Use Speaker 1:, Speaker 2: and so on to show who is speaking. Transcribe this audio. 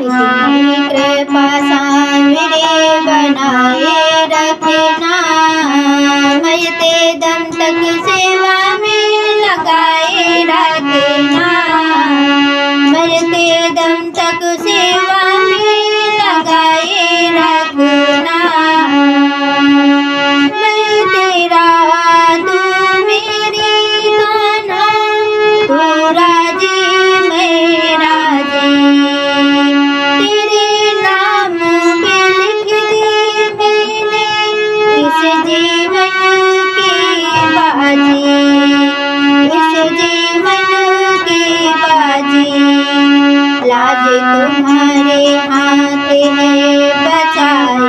Speaker 1: इतनी कृपा सामने बनाए रखना, मरते दम तक सेवा में लगाए रखना, मरते दम तक सेवा में लगाए रखना। मैं तेरा तू मेरी गाना, तू राजी मैं राजी, तेरे नाम पे लिख दी मैंने इस जीवन की बाजी, इस जीवन की बाजी। लाज तुम्हारे हाथ है बचाए